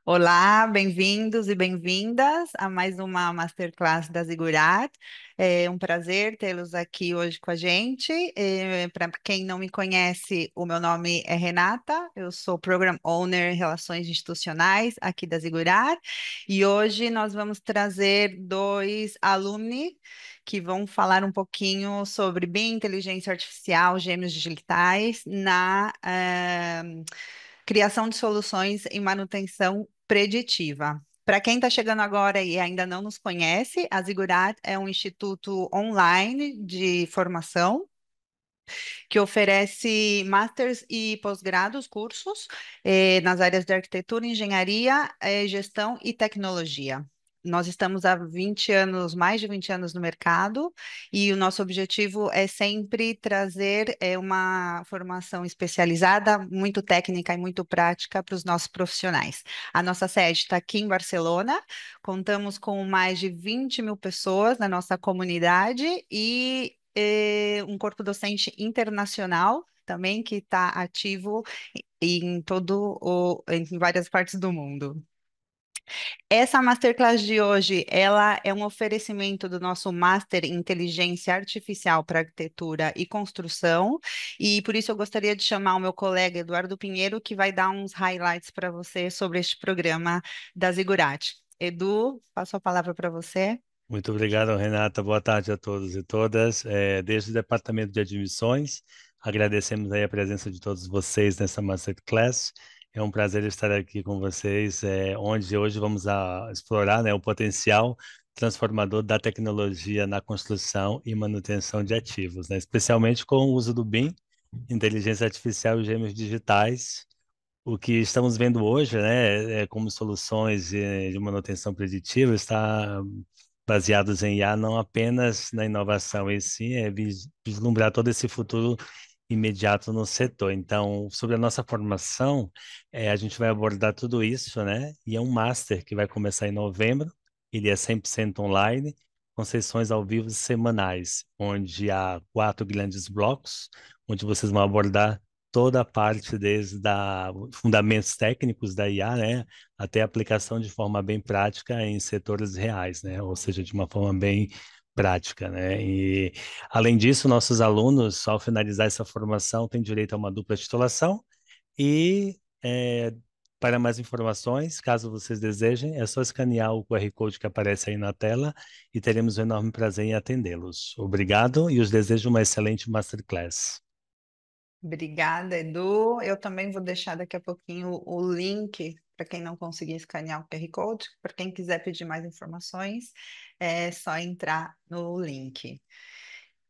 Olá, bem-vindos e bem-vindas a mais uma Masterclass da Zigurat. É um prazer tê-los aqui hoje com a gente. Para quem não me conhece, o meu nome é Renata, eu sou Program Owner em Relações Institucionais aqui da Zigurat e hoje nós vamos trazer dois alumni que vão falar um pouquinho sobre BIM, inteligência artificial, gêmeos digitais criação de soluções em manutenção preditiva. Para quem está chegando agora e ainda não nos conhece, a Zigurat é um instituto online de formação que oferece masters e pós-grados, cursos, nas áreas de arquitetura, engenharia, gestão e tecnologia. Nós estamos há 20 anos, mais de 20 anos no mercado, e o nosso objetivo é sempre trazer uma formação especializada, muito técnica e muito prática para os nossos profissionais. A nossa sede está aqui em Barcelona, contamos com mais de 20 mil pessoas na nossa comunidade e um corpo docente internacional também que está ativo em várias partes do mundo. Essa masterclass de hoje, ela é um oferecimento do nosso Master em Inteligência Artificial para Arquitetura e Construção, e por isso eu gostaria de chamar o meu colega Eduardo Pinheiro, que vai dar uns highlights para você sobre este programa da Zigurat. Edu, passo a palavra para você. Muito obrigado, Renata. Boa tarde a todos e todas. Desde o Departamento de Admissões, agradecemos aí a presença de todos vocês nessa Masterclass. É um prazer estar aqui com vocês, onde hoje vamos explorar, né, o potencial transformador da tecnologia na construção e manutenção de ativos, né, especialmente com o uso do BIM, inteligência artificial e gêmeos digitais. O que estamos vendo hoje, né, como soluções de manutenção preditiva, está baseados em IA, não apenas na inovação, e sim vislumbrar todo esse futuro imediato no setor. Então, sobre a nossa formação, a gente vai abordar tudo isso, né? E é um master que vai começar em novembro, ele é 100% online, com sessões ao vivo semanais, onde há 4 grandes blocos, onde vocês vão abordar toda a parte desde fundamentos técnicos da IA, né, até a aplicação de forma bem prática em setores reais, né, ou seja, de uma forma bem prática, né, e além disso, nossos alunos, ao finalizar essa formação, têm direito a uma dupla titulação e para mais informações, caso vocês desejem, é só escanear o QR Code que aparece aí na tela e teremos um enorme prazer em atendê-los. Obrigado e os desejo uma excelente Masterclass. Obrigada, Edu. Eu também vou deixar daqui a pouquinho o link para quem não conseguir escanear o QR Code. Para quem quiser pedir mais informações, é só entrar no link.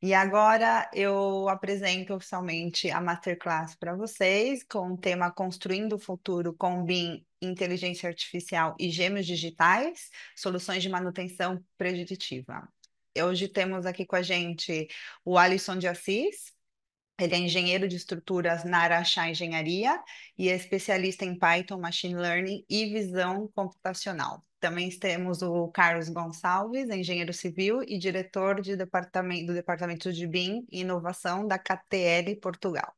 E agora eu apresento oficialmente a Masterclass para vocês, com o tema Construindo o Futuro com BIM, Inteligência Artificial e Gêmeos Digitais, Soluções de Manutenção Preditiva. Hoje temos aqui com a gente o Alisson de Assis. Ele é engenheiro de estruturas na Araxá Engenharia e é especialista em Python, Machine Learning e visão computacional. Também temos o Carlos Gonçalves, engenheiro civil e diretor do Departamento de BIM e Inovação da KTL Portugal.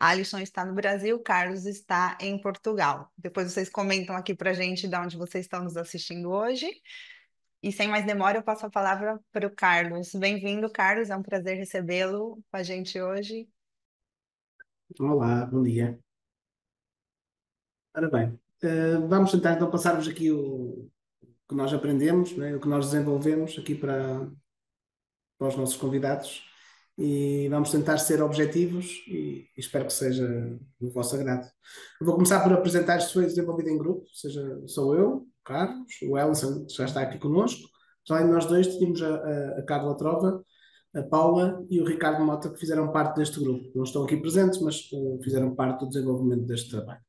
Alisson está no Brasil, Carlos está em Portugal. Depois vocês comentam aqui para a gente de onde vocês estão nos assistindo hoje. E sem mais demora, eu passo a palavra para o Carlos. Bem-vindo, Carlos, é um prazer recebê-lo com a gente hoje. Olá, bom dia. Ora bem, vamos tentar então passar-vos aqui o que nós aprendemos, né, o que nós desenvolvemos aqui para os nossos convidados e vamos tentar ser objetivos e espero que seja do vosso agrado. Eu vou começar por apresentar isto foi desenvolvido em grupo, ou seja, sou eu, o Carlos, o Elson que já está aqui connosco. Já além de nós dois, tínhamos a Carla Trova, a Paula e o Ricardo Mota que fizeram parte deste grupo. Não estão aqui presentes, mas fizeram parte do desenvolvimento deste trabalho.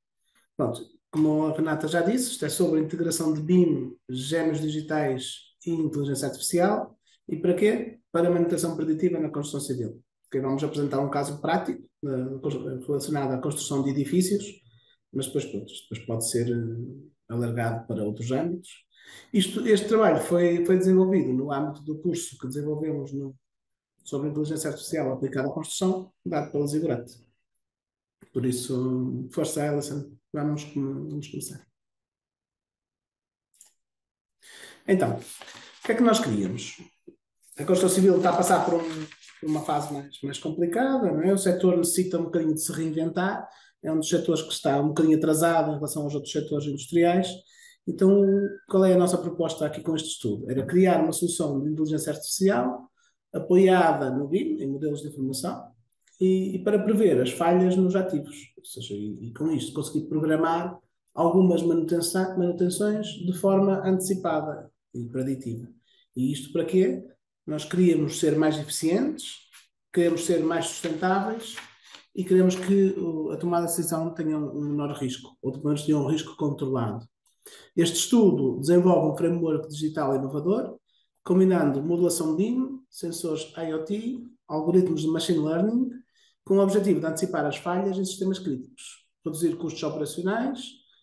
Pronto, como a Renata já disse, isto é sobre a integração de BIM, gêmeos digitais e inteligência artificial. E para quê? Para manutenção preditiva na construção civil. Okay, vamos apresentar um caso prático relacionado à construção de edifícios, mas depois, pronto, depois pode ser alargado para outros âmbitos. Este trabalho foi desenvolvido no âmbito do curso que desenvolvemos sobre inteligência artificial aplicada à construção, dado pela Zigurat. Por isso, força, Alison, vamos começar. Então, o que é que nós queríamos? A construção civil está a passar por uma fase mais complicada, não é? O setor necessita um bocadinho de se reinventar, é um dos setores que está um bocadinho atrasado em relação aos outros setores industriais. Então, qual é a nossa proposta aqui com este estudo? Era criar uma solução de inteligência artificial apoiada no BIM, em modelos de informação, e para prever as falhas nos ativos. Ou seja, e com isto conseguir programar algumas manutenções de forma antecipada e preditiva. E isto para quê? Nós queríamos ser mais eficientes, queremos ser mais sustentáveis e queremos que a tomada de decisão tenha um menor risco, ou pelo menos tenha um risco controlado. Este estudo desenvolve um framework digital inovador, combinando modulação BIM, sensores IoT, algoritmos de machine learning, com o objetivo de antecipar as falhas em sistemas críticos, reduzir custos operacionais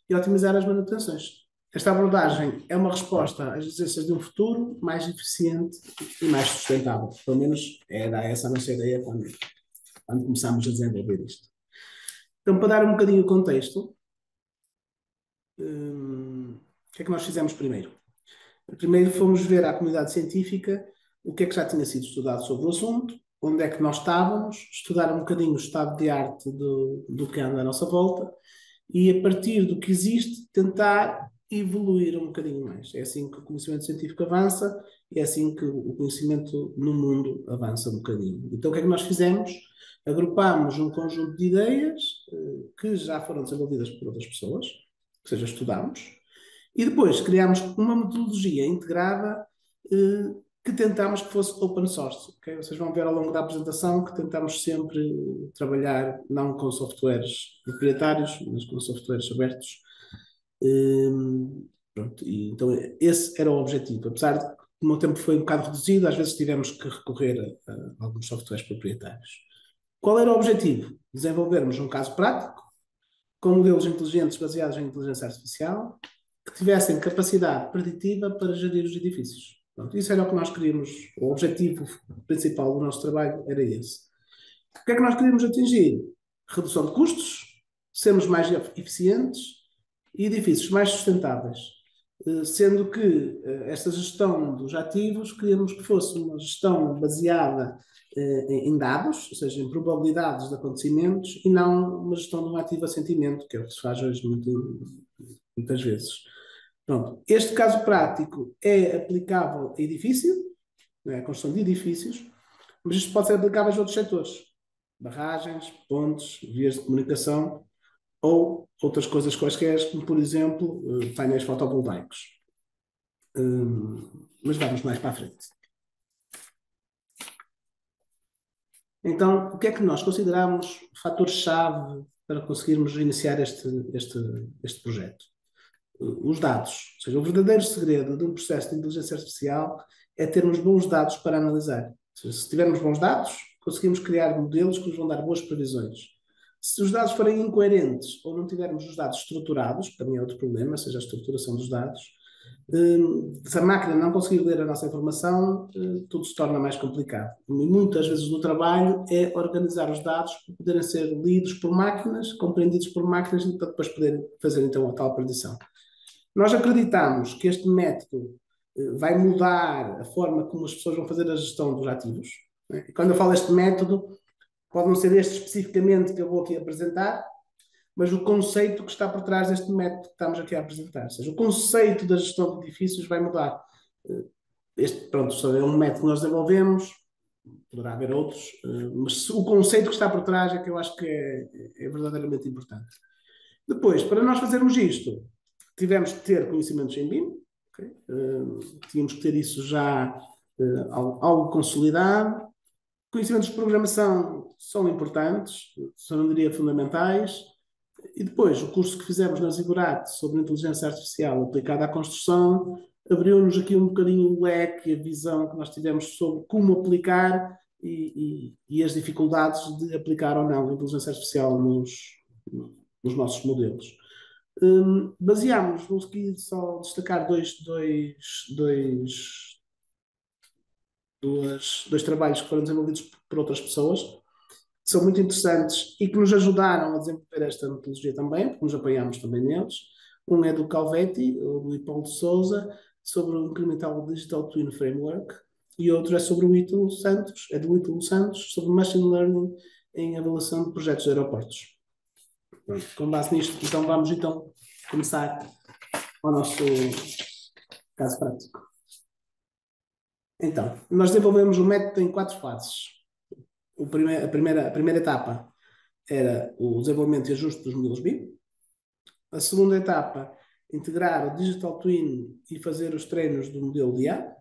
e otimizar as manutenções. Esta abordagem é uma resposta às exigências de um futuro mais eficiente e mais sustentável. Pelo menos era essa a nossa ideia quando começámos a desenvolver isto. Então, para dar um bocadinho o contexto, o que é que nós fizemos primeiro? Primeiro fomos ver à comunidade científica o que é que já tinha sido estudado sobre o assunto, onde é que nós estávamos, estudar um bocadinho o estado de arte do que anda à nossa volta e, a partir do que existe, tentar evoluir um bocadinho mais. É assim que o conhecimento científico avança e é assim que o conhecimento no mundo avança um bocadinho. Então, o que é que nós fizemos? Agrupámos um conjunto de ideias que já foram desenvolvidas por outras pessoas, ou seja, estudámos, e depois criámos uma metodologia integrada que tentámos que fosse open source. Okay? Vocês vão ver ao longo da apresentação que tentámos sempre trabalhar não com softwares proprietários, mas com softwares abertos. Pronto, e então esse era o objetivo. Apesar de que o meu tempo foi um bocado reduzido, às vezes tivemos que recorrer a alguns softwares proprietários. Qual era o objetivo? Desenvolvermos um caso prático, com modelos inteligentes baseados em inteligência artificial, que tivessem capacidade preditiva para gerir os edifícios. Pronto, isso era o que nós queríamos, o objetivo principal do nosso trabalho era esse. O que é que nós queríamos atingir? Redução de custos, sermos mais eficientes e edifícios mais sustentáveis. Sendo que esta gestão dos ativos queríamos que fosse uma gestão baseada em dados, ou seja, em probabilidades de acontecimentos, e não uma gestão de um ativo a sentimento, que é o que se faz hoje muitas vezes. Pronto. Este caso prático é aplicável a edifício, a construção de edifícios, mas isto pode ser aplicável a outros setores, barragens, pontes, vias de comunicação ou outras coisas quaisquer, como por exemplo painéis fotovoltaicos. Mas vamos mais para a frente. Então, o que é que nós consideramos fatores-chave para conseguirmos iniciar este projeto? Os dados. Ou seja, o verdadeiro segredo de um processo de inteligência artificial é termos bons dados para analisar. Ou seja, se tivermos bons dados, conseguimos criar modelos que nos vão dar boas previsões. Se os dados forem incoerentes ou não tivermos os dados estruturados, que também é outro problema, seja a estruturação dos dados, se a máquina não conseguir ler a nossa informação, tudo se torna mais complicado. E muitas vezes no trabalho é organizar os dados para poderem ser lidos por máquinas, compreendidos por máquinas e para depois poderem fazer então a tal predição. Nós acreditamos que este método vai mudar a forma como as pessoas vão fazer a gestão dos ativos. Né? E quando eu falo este método, pode não ser este especificamente que eu vou aqui apresentar, mas o conceito que está por trás deste método que estamos aqui a apresentar. Ou seja, o conceito da gestão de edifícios vai mudar. Pronto, é um método que nós desenvolvemos, poderá haver outros, mas o conceito que está por trás é que eu acho que é verdadeiramente importante. Depois, para nós fazermos isto, tivemos que ter conhecimentos em BIM, okay? Tínhamos que ter isso já algo consolidado. Conhecimentos de programação são importantes, só não diria fundamentais. E depois, o curso que fizemos na Zigurat sobre inteligência artificial aplicada à construção abriu-nos aqui um bocadinho o leque, a visão que nós tivemos sobre como aplicar e as dificuldades de aplicar ou não a inteligência artificial nos nossos modelos. Baseámos, vou aqui só destacar dois trabalhos que foram desenvolvidos por outras pessoas, que são muito interessantes e que nos ajudaram a desenvolver esta metodologia também, porque nos apoiámos também neles. Um é do Calvetti, do Hipólito de Souza, sobre o Incremental Digital Twin Framework, e outro é sobre o Ítalo Santos, é do Ítalo Santos, sobre Machine Learning em avaliação de projetos de aeroportos. Pronto, com base nisto, então vamos então começar o nosso caso prático. Então, nós desenvolvemos o método em 4 fases. A primeira etapa era o desenvolvimento e ajuste dos modelos BIM. A segunda etapa, integrar o Digital Twin e fazer os treinos do modelo de IA.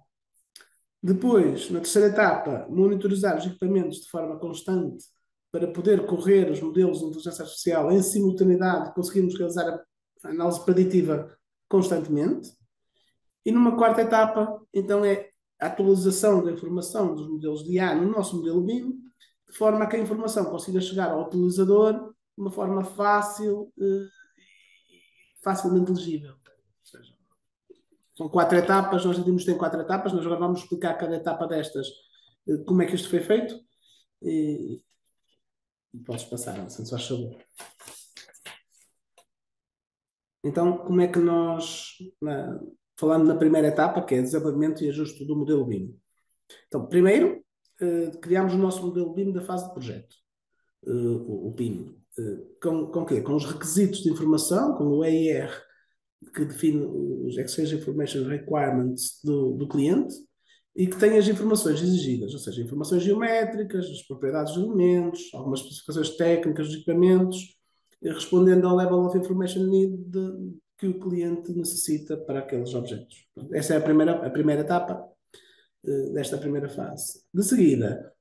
Depois, na terceira etapa, monitorizar os equipamentos de forma constante para poder correr os modelos de inteligência artificial em simultaneidade, conseguirmos realizar a análise preditiva constantemente. E numa quarta etapa, então, é a atualização da informação dos modelos de IA no nosso modelo BIM, de forma a que a informação consiga chegar ao utilizador de uma forma fácil e facilmente legível. Ou seja, são 4 etapas, nós decidimos que tem 4 etapas, nós agora vamos explicar cada etapa destas, como é que isto foi feito. E podes passar, Alessandro, se faz favor. Então, como é que nós, falando na primeira etapa, que é desenvolvimento e ajuste do modelo BIM. Então, primeiro, criámos o nosso modelo BIM da fase de projeto, o PIM. Com quê? Com os requisitos de informação, com o EIR, que define os Exchange Information Requirements do cliente, e que tem as informações exigidas, ou seja, informações geométricas, as propriedades dos elementos, algumas especificações técnicas dos equipamentos, respondendo ao level of information need que o cliente necessita para aqueles objetos. Esta é a primeira etapa desta primeira fase. De seguida,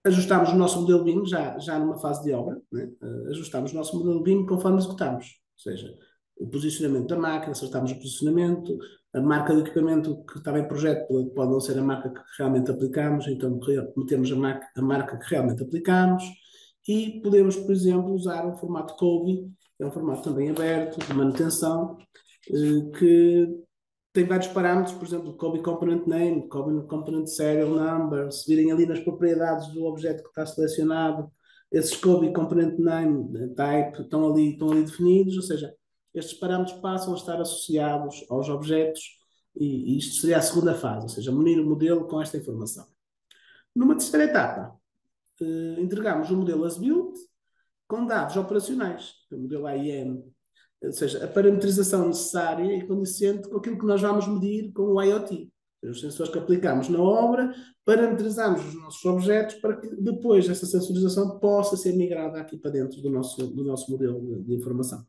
ajustámos o nosso modelo BIM, já numa fase de obra, né? Ajustámos o nosso modelo BIM conforme executámos, ou seja, o posicionamento da máquina, acertámos o posicionamento, a marca do equipamento que estava em projeto pode não ser a marca que realmente aplicamos, então metemos a marca que realmente aplicamos e podemos, por exemplo, usar um formato COBie, que é um formato também aberto, de manutenção, que tem vários parâmetros, por exemplo, COBie Component Name, COBie Component Serial Number, se virem ali nas propriedades do objeto que está selecionado, esses COBie Component Name Type estão ali definidos, ou seja, estes parâmetros passam a estar associados aos objetos e isto seria a segunda fase, ou seja, munir o modelo com esta informação. Numa terceira etapa, entregamos o modelo as built com dados operacionais, o modelo AIM, ou seja, a parametrização necessária e condizente com aquilo que nós vamos medir com o IoT. Os sensores que aplicamos na obra, parametrizamos os nossos objetos para que depois essa sensorização possa ser migrada aqui para dentro do nosso modelo de informação.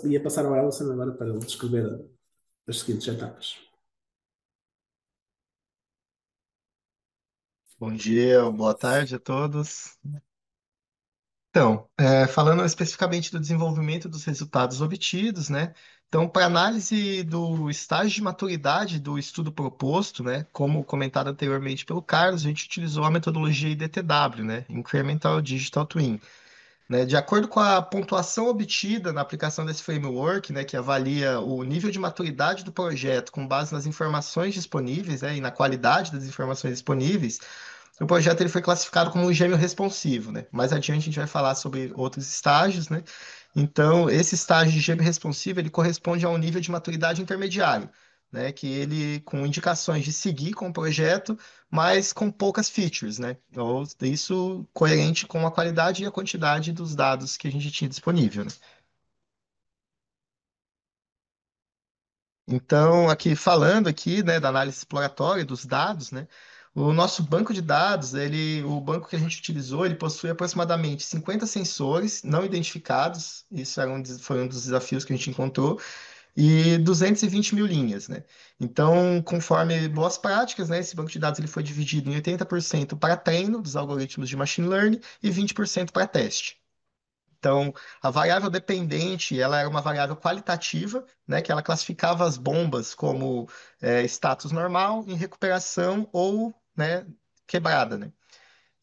Ia passar ao Ellison agora para ele descrever as seguintes etapas. Bom dia, boa tarde a todos. Então, falando especificamente do desenvolvimento dos resultados obtidos, né? Então, para análise do estágio de maturidade do estudo proposto, né? Como comentado anteriormente pelo Carlos, a gente utilizou a metodologia IDTW, né? Incremental Digital Twin. Né? De acordo com a pontuação obtida na aplicação desse framework, né? Que avalia o nível de maturidade do projeto com base nas informações disponíveis, né? E na qualidade das informações disponíveis, o projeto ele foi classificado como um gêmeo responsivo, né? Mais adiante a gente vai falar sobre outros estágios, né? Então, esse estágio de gêmeo responsivo, ele corresponde a um nível de maturidade intermediário, né? Que ele, com indicações de seguir com o projeto, mas com poucas features, né? Ou isso coerente com a qualidade e a quantidade dos dados que a gente tinha disponível, né? Então, aqui falando aqui, né, da análise exploratória dos dados, né, o nosso banco de dados, o banco que a gente utilizou, ele possui aproximadamente 50 sensores não identificados, isso foi um dos desafios que a gente encontrou, e 220 mil linhas, né? Então, conforme boas práticas, né, esse banco de dados ele foi dividido em 80% para treino dos algoritmos de machine learning e 20% para teste. Então, a variável dependente, ela era uma variável qualitativa, né, que ela classificava as bombas como status normal, em recuperação ou, né, quebrada, né?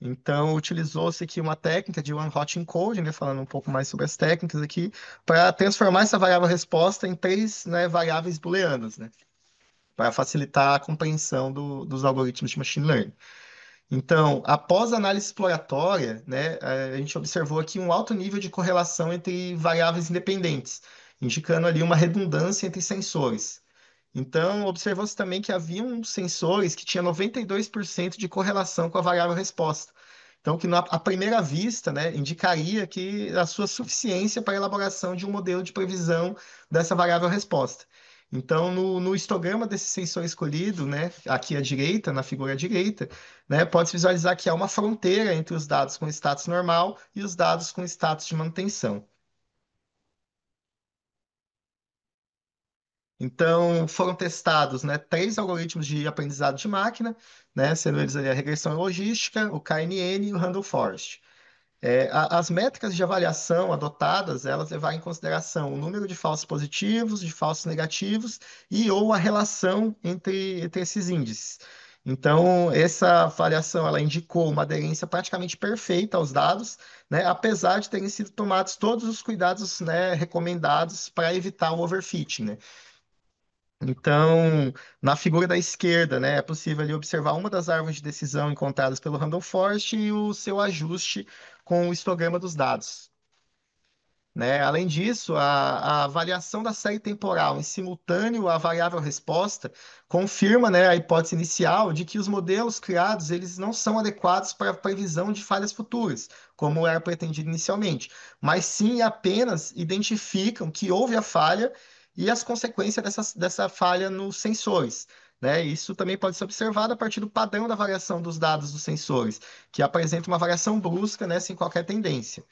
Então, utilizou-se aqui uma técnica de one-hot encoding, né, falando um pouco mais sobre as técnicas aqui, para transformar essa variável resposta em 3, né, variáveis booleanas, né, para facilitar a compreensão dos algoritmos de machine learning. Então, após a análise exploratória, né, a gente observou aqui um alto nível de correlação entre variáveis independentes. indicando ali uma redundância entre sensores. Então, observou-se também que haviam sensores que tinham 92% de correlação com a variável resposta. Então, que à primeira vista, né, indicaria que a sua suficiência para a elaboração de um modelo de previsão dessa variável resposta. Então, no histograma desse sensor escolhido, né, aqui à direita, na figura à direita, né, pode-se visualizar que há uma fronteira entre os dados com status normal e os dados com status de manutenção. Então, foram testados, né, três algoritmos de aprendizado de máquina, né, sendo eles ali a regressão logística, o KNN e o Randall Forest. As métricas de avaliação adotadas, elas levaram em consideração o número de falsos positivos, de falsos negativos e ou a relação entre esses índices. Então, essa avaliação, ela indicou uma aderência praticamente perfeita aos dados, né, apesar de terem sido tomados todos os cuidados, né, recomendados para evitar o overfitting, né? Então, na figura da esquerda, né, é possível ali observar uma das árvores de decisão encontradas pelo Randall Forest e o seu ajuste com o histograma dos dados. Né? Além disso, a avaliação da série temporal em simultâneo à variável resposta confirma, né, a hipótese inicial de que os modelos criados eles não são adequados para a previsão de falhas futuras, como era pretendido inicialmente, mas sim apenas identificam que houve a falha e as consequências dessa falha nos sensores. Né? Isso também pode ser observado a partir do padrão da variação dos dados dos sensores, que apresenta uma variação brusca, né, sem qualquer tendência.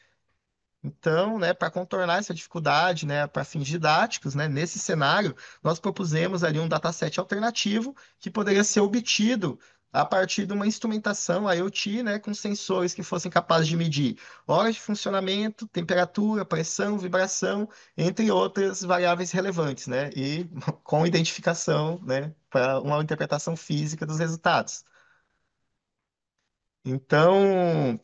Então, né, para contornar essa dificuldade, né, para fins didáticos, né, nesse cenário, nós propusemos ali um dataset alternativo que poderia ser obtido a partir de uma instrumentação IoT, né, com sensores que fossem capazes de medir horas de funcionamento, temperatura, pressão, vibração, entre outras variáveis relevantes, né, e com identificação, né, para uma interpretação física dos resultados. Então,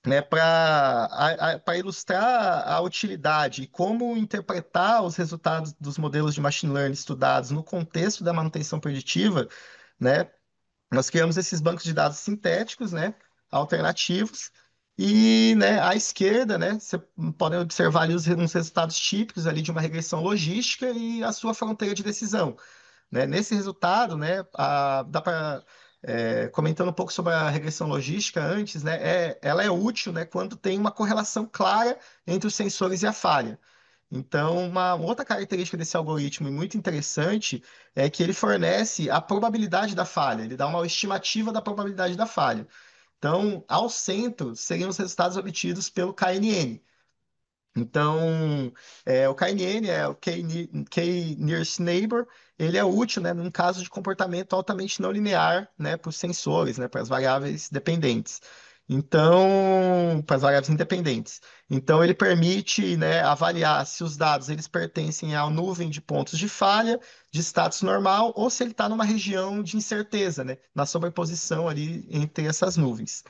né, para ilustrar a utilidade e como interpretar os resultados dos modelos de machine learning estudados no contexto da manutenção preditiva, né, nós criamos esses bancos de dados sintéticos, né, alternativos, e, né, à esquerda, né, você pode observar ali uns resultados típicos ali de uma regressão logística e a sua fronteira de decisão. Né? Nesse resultado, né, dá para comentando um pouco sobre a regressão logística antes, né, ela é útil, né, quando tem uma correlação clara entre os sensores e a falha. Então, uma outra característica desse algoritmo e muito interessante é que ele fornece a probabilidade da falha, ele dá uma estimativa da probabilidade da falha. Então, ao centro seriam os resultados obtidos pelo KNN. Então, o KNN é o K-Nearest Neighbor, ele é útil, né, num caso de comportamento altamente não linear, né, para os sensores, né, para as variáveis dependentes. Então, para as variáveis independentes. Então, ele permite, né, avaliar se os dados eles pertencem à nuvem de pontos de falha, de status normal, ou se ele está numa região de incerteza, né, na sobreposição ali entre essas nuvens.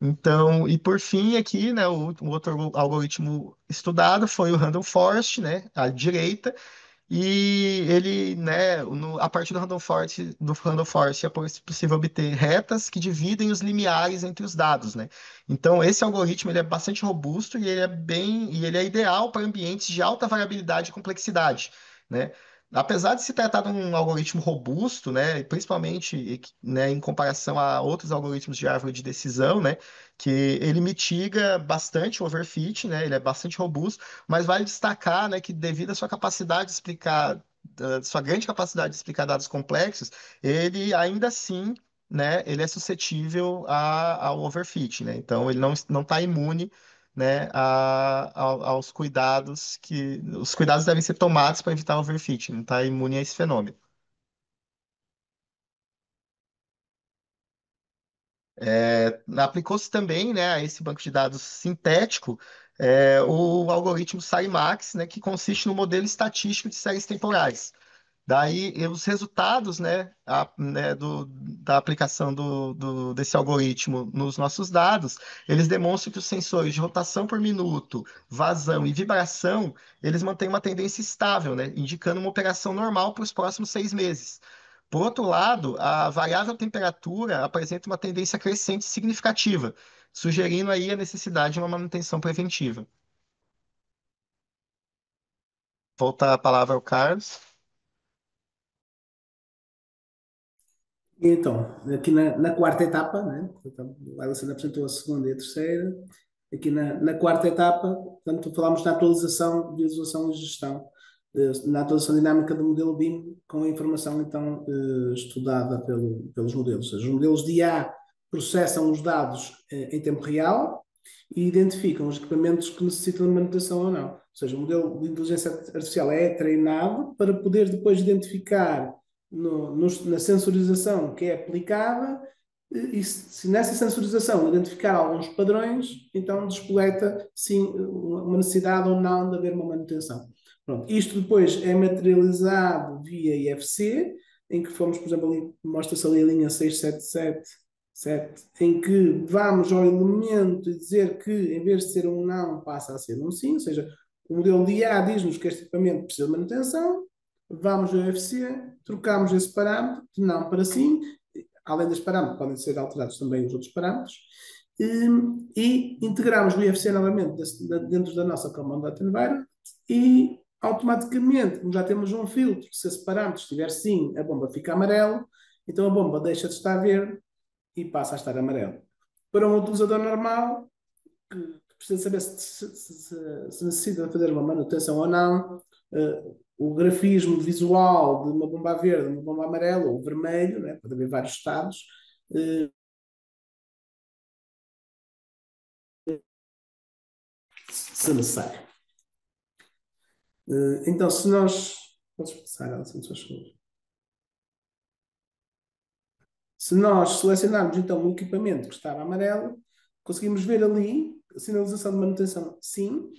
Então, e por fim, aqui, né, o outro algoritmo estudado foi o Random Forest, né, à direita, e ele, né, a partir do Random Forest é possível obter retas que dividem os limiares entre os dados, né? Então, esse algoritmo ele é bastante robusto e ele é ideal para ambientes de alta variabilidade e complexidade, né? Apesar de se tratar de um algoritmo robusto, né, e principalmente, né, em comparação a outros algoritmos de árvore de decisão, né, que ele mitiga bastante o overfit, né, ele é bastante robusto, mas vale destacar, né, que devido à sua capacidade de explicar, sua grande capacidade de explicar dados complexos, ele ainda assim, né, ele é suscetível ao overfit, né? Então ele não está imune, né, aos cuidados que os cuidados devem ser tomados para evitar overfit, não está imune a esse fenômeno. Aplicou-se também, né, a esse banco de dados sintético, o algoritmo SciMax, né, que consiste no modelo estatístico de séries temporais. Daí, os resultados, né, da aplicação desse algoritmo nos nossos dados, eles demonstram que os sensores de rotação por minuto, vazão e vibração, eles mantêm uma tendência estável, né, indicando uma operação normal para os próximos 6 meses. Por outro lado, a variável temperatura apresenta uma tendência crescente significativa, sugerindo aí a necessidade de uma manutenção preventiva. voltar a palavra ao Carlos. E então, aqui na quarta etapa, né? Portanto, o Alessandro apresentou a segunda e a terceira. Aqui na quarta etapa, portanto, falámos na atualização, visualização e gestão, na atualização dinâmica do modelo BIM, com a informação então estudada pelos modelos. Ou seja, os modelos de IA processam os dados em tempo real e identificam os equipamentos que necessitam de manutenção ou não. Ou seja, o modelo de inteligência artificial é treinado para poder depois identificar na sensorização que é aplicada e se nessa sensorização identificar alguns padrões, então despoleta sim uma necessidade ou não de haver uma manutenção. Pronto, isto depois é materializado via IFC, em que fomos, por exemplo, ali, mostra-se ali a linha 677, em que vamos ao elemento e dizer que em vez de ser um não, passa a ser um sim, ou seja, o modelo de IA diz-nos que este equipamento precisa de manutenção, vamos ao IFC, trocamos esse parâmetro de não para sim, além deste parâmetro, podem ser alterados também os outros parâmetros, e integramos o IFC novamente dentro da nossa Common Data Environment e automaticamente, como já temos um filtro, se esse parâmetro estiver sim, a bomba fica amarelo, então a bomba deixa de estar verde e passa a estar amarelo. Para um utilizador normal, que precisa saber se necessita fazer uma manutenção ou não, o grafismo visual de uma bomba verde, uma bomba amarela ou vermelho, né? Pode haver vários estados, se necessário. Então, se nós. Podes passar, Alison, se faz favor. Se nós selecionarmos então o equipamento que estava amarelo, conseguimos ver ali a sinalização de manutenção sim,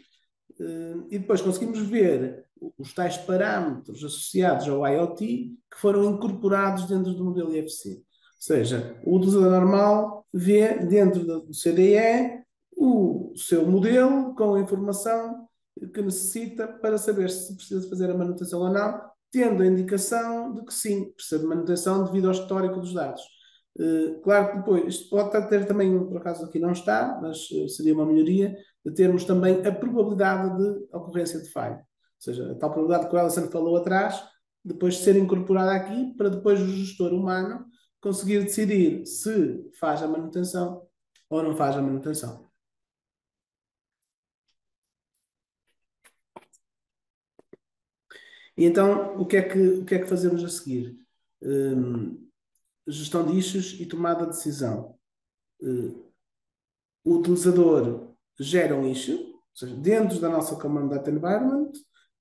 e depois conseguimos ver os tais parâmetros associados ao IoT que foram incorporados dentro do modelo IFC. Ou seja, o utilizador normal vê dentro do CDE o seu modelo com a informação que necessita para saber se precisa fazer a manutenção ou não, tendo a indicação de que sim, precisa de manutenção devido ao histórico dos dados. Claro que depois, isto pode ter também, por acaso aqui não está, mas seria uma melhoria, de termos também a probabilidade de ocorrência de falha. Ou seja, a tal probabilidade que o Alessandro falou atrás, depois de ser incorporada aqui, para depois o gestor humano conseguir decidir se faz a manutenção ou não faz a manutenção. E então, o que é que fazemos a seguir? Gestão de issues e tomada de decisão. O utilizador gera um issue, ou seja, dentro da nossa Command Data Environment,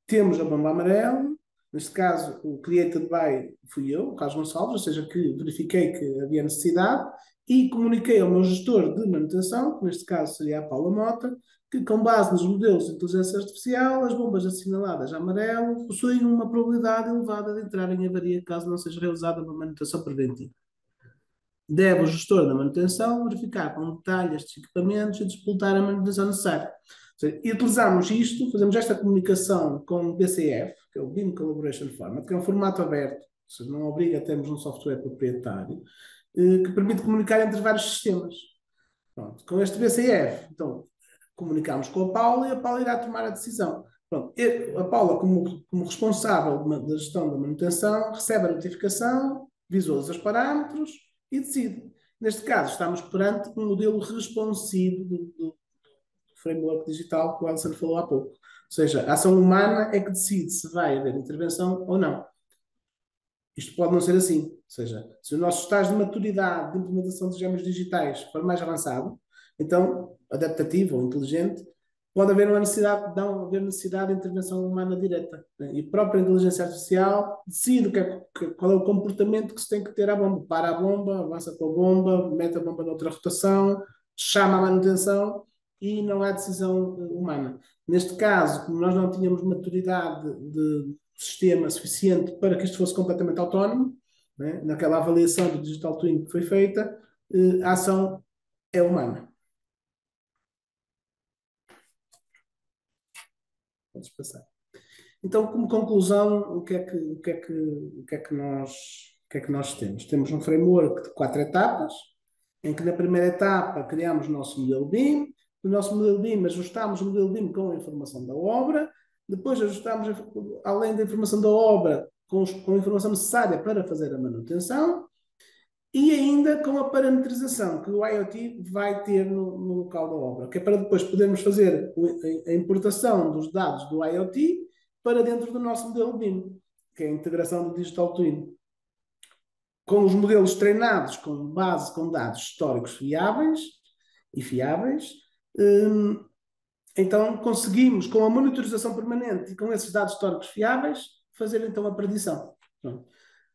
temos a bomba amarela, neste caso o created by fui eu, o Carlos Gonçalves, ou seja, que verifiquei que havia necessidade e comuniquei ao meu gestor de manutenção, que neste caso seria a Paula Mota, que com base nos modelos de inteligência artificial, as bombas assinaladas a amarelo possuem uma probabilidade elevada de entrar em avaria caso não seja realizada uma manutenção preventiva. Deve o gestor da manutenção verificar com detalhe estes equipamentos e disputar a manutenção necessária. Ou seja, e utilizamos isto, fazemos esta comunicação com o BCF, que é o BIM Collaboration Format, que é um formato aberto, ou seja, não obriga a termos um software proprietário, que permite comunicar entre vários sistemas. Pronto, com este BCF, então, comunicamos com a Paula e a Paula irá tomar a decisão. Pronto, a Paula, como responsável da gestão da manutenção, recebe a notificação, visualiza os parâmetros e decide. Neste caso, estamos perante um modelo responsivo do framework digital que o Alessandro falou há pouco. Ou seja, a ação humana é que decide se vai haver intervenção ou não. Isto pode não ser assim. Ou seja, se o nosso estágio de maturidade de implementação de gêmeos digitais for mais avançado, então, adaptativo ou inteligente, pode haver uma necessidade, não haver necessidade de intervenção humana direta. Né? E a própria inteligência artificial decide qual é o comportamento que se tem que ter à bomba. Para a bomba, avança com a bomba, mete a bomba noutra rotação, chama a manutenção e não há decisão humana. Neste caso, como nós não tínhamos maturidade de sistema suficiente para que isto fosse completamente autónomo, né? Naquela avaliação do Digital Twin que foi feita, a ação é humana. Podes passar. Então, como conclusão, o que é que nós temos? Temos um framework de 4 etapas, em que na primeira etapa criamos o nosso modelo BIM, no nosso modelo BIM ajustamos o modelo BIM com a informação da obra, Depois ajustamos, além da informação da obra, com a informação necessária para fazer a manutenção e ainda com a parametrização que o IoT vai ter no local da obra, que é para depois podermos fazer a importação dos dados do IoT para dentro do nosso modelo BIM, que é a integração do Digital Twin. Com os modelos treinados com base com dados históricos fiáveis, então conseguimos, com a monitorização permanente e com esses dados históricos fiáveis, fazer então a predição. Pronto.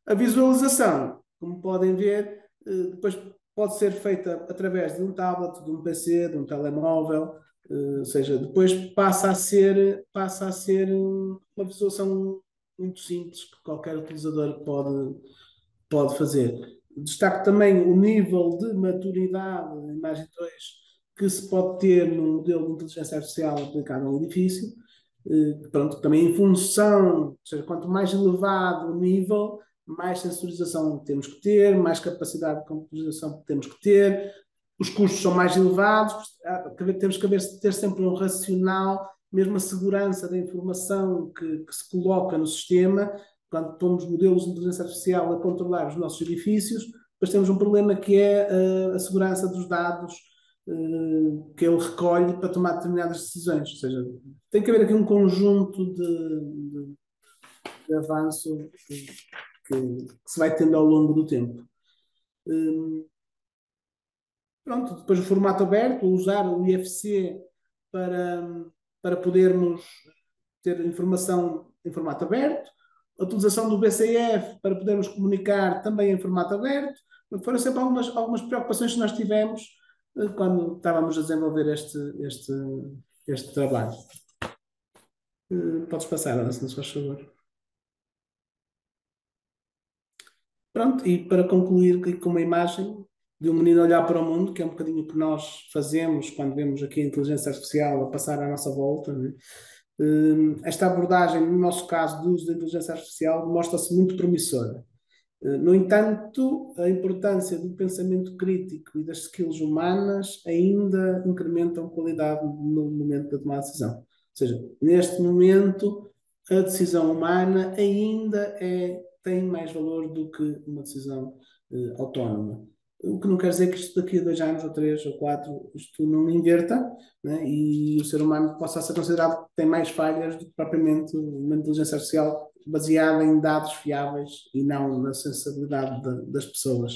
A visualização, como podem ver, depois pode ser feita através de um tablet, de um PC, de um telemóvel, ou seja, depois passa a ser uma visualização muito simples que qualquer utilizador pode fazer. Destaco também o nível de maturidade da imagem 2 que se pode ter no modelo de inteligência artificial aplicado ao edifício. Pronto, também em função, ou seja, quanto mais elevado o nível, mais sensorização temos que ter, mais capacidade de computarização temos que ter, os custos são mais elevados, temos que ter sempre um racional, mesmo a segurança da informação que se coloca no sistema. Quando pomos modelos de inteligência artificial a controlar os nossos edifícios, depois temos um problema que é a segurança dos dados que ele recolhe para tomar determinadas decisões. Ou seja, tem que haver aqui um conjunto de avanço que se vai tendo ao longo do tempo. Pronto, depois o formato aberto, usar o IFC para podermos ter informação em formato aberto, a utilização do BCF para podermos comunicar também em formato aberto. Foram sempre algumas preocupações que nós tivemos quando estávamos a desenvolver este trabalho. Podes passar, Ana, se não se faz favor. Pronto, e para concluir aqui com uma imagem de um menino olhar para o mundo, que é um bocadinho o que nós fazemos quando vemos aqui a inteligência artificial a passar à nossa volta, né? Esta abordagem, no nosso caso, do uso da inteligência artificial, mostra-se muito promissora. No entanto, a importância do pensamento crítico e das skills humanas ainda incrementam qualidade no momento da tomada de decisão. Ou seja, neste momento, a decisão humana ainda tem mais valor do que uma decisão autónoma. O que não quer dizer que isto daqui a 2 anos, ou 3, ou 4, isto não inverta, né? E o ser humano possa ser considerado que tem mais falhas do que propriamente uma inteligência artificial baseada em dados fiáveis e não na sensibilidade das pessoas.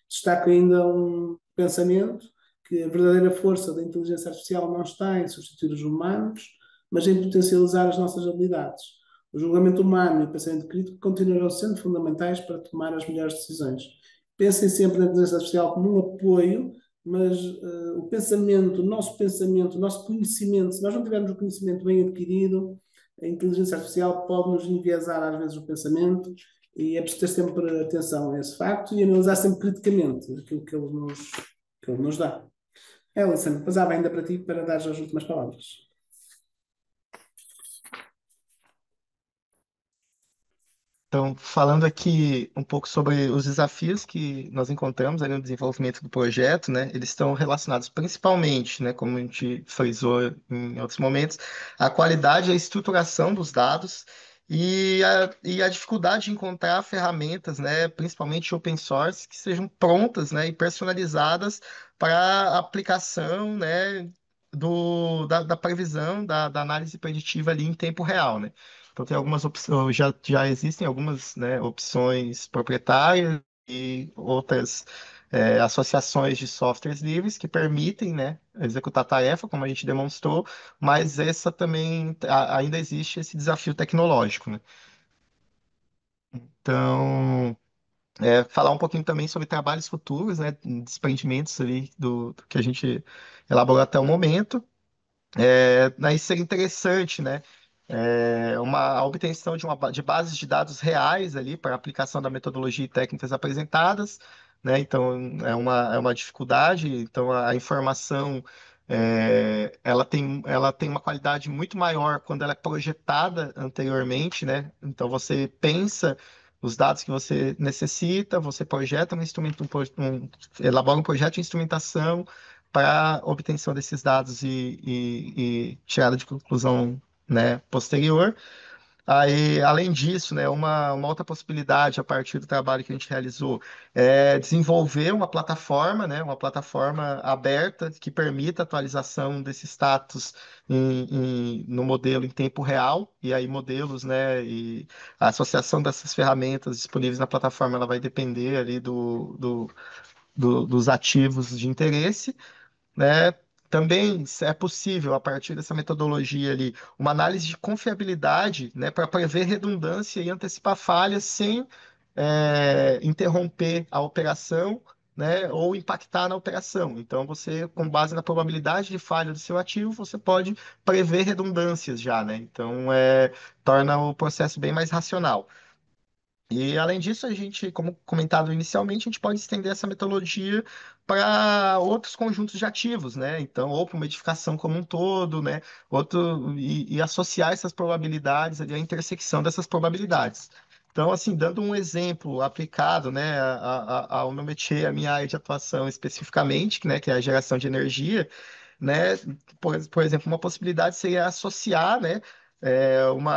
Destaco ainda um pensamento que a verdadeira força da inteligência artificial não está em substituir os humanos, mas em potencializar as nossas habilidades. O julgamento humano e o pensamento crítico continuarão sendo fundamentais para tomar as melhores decisões. Pensem sempre na inteligência artificial como um apoio, mas o nosso conhecimento, se nós não tivermos o conhecimento bem adquirido, a inteligência artificial pode nos enviesar às vezes o pensamento e é preciso ter sempre atenção a esse facto e analisar sempre criticamente aquilo que ele nos dá. Alison, passava ainda para ti para dar as últimas palavras. Então, falando aqui um pouco sobre os desafios que nós encontramos ali no desenvolvimento do projeto, né, eles estão relacionados principalmente, né, como a gente frisou em outros momentos, à qualidade e à estruturação dos dados e a dificuldade de encontrar ferramentas, né, principalmente open source, que sejam prontas, né, e personalizadas para a aplicação, né, da previsão, da análise preditiva ali em tempo real, né? Então tem algumas opções, já existem algumas, né, opções proprietárias e outras associações de softwares livres que permitem, né, executar a tarefa, como a gente demonstrou, mas essa também ainda existe esse desafio tecnológico, né? Então, falar um pouquinho também sobre trabalhos futuros, né, desprendimentos ali do que a gente elaborou até o momento. Daí seria interessante, né? A obtenção de bases de dados reais ali para a aplicação da metodologia e técnicas apresentadas, né? Então, é uma dificuldade. Então, a informação ela tem uma qualidade muito maior quando ela é projetada anteriormente, né? Então, você pensa os dados que você necessita, você projeta um instrumento, elabora um projeto de instrumentação para obtenção desses dados e tirada de conclusão né, posterior. Aí, além disso, né, uma outra possibilidade a partir do trabalho que a gente realizou é desenvolver uma plataforma, né, uma plataforma aberta que permita a atualização desse status no modelo em tempo real, e aí modelos, né, e a associação dessas ferramentas disponíveis na plataforma ela vai depender ali dos ativos de interesse, né? Também é possível, a partir dessa metodologia ali, uma análise de confiabilidade, né, para prever redundância e antecipar falhas sem interromper a operação, né, ou impactar na operação. Então, você, com base na probabilidade de falha do seu ativo, você pode prever redundâncias já, né? Então, torna o processo bem mais racional. E além disso, a gente, como comentado inicialmente, a gente pode estender essa metodologia para outros conjuntos de ativos, né? Então, ou para uma edificação como um todo, né? E associar essas probabilidades ali, a intersecção dessas probabilidades. Então, assim, dando um exemplo aplicado, né, ao meu métier, à minha área de atuação especificamente, né, que é a geração de energia, né? Por exemplo, uma possibilidade seria associar, né,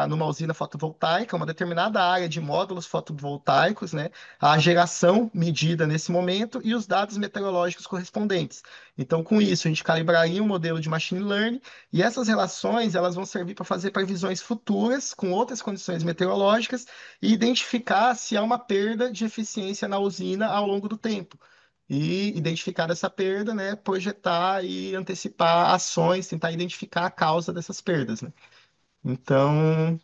numa usina fotovoltaica, uma determinada área de módulos fotovoltaicos, né, a geração medida nesse momento e os dados meteorológicos correspondentes. Então, com isso, a gente calibraria um modelo de machine learning e essas relações elas vão servir para fazer previsões futuras com outras condições meteorológicas e identificar se há uma perda de eficiência na usina ao longo do tempo e identificar essa perda, né, projetar e antecipar ações, tentar identificar a causa dessas perdas, né? Então,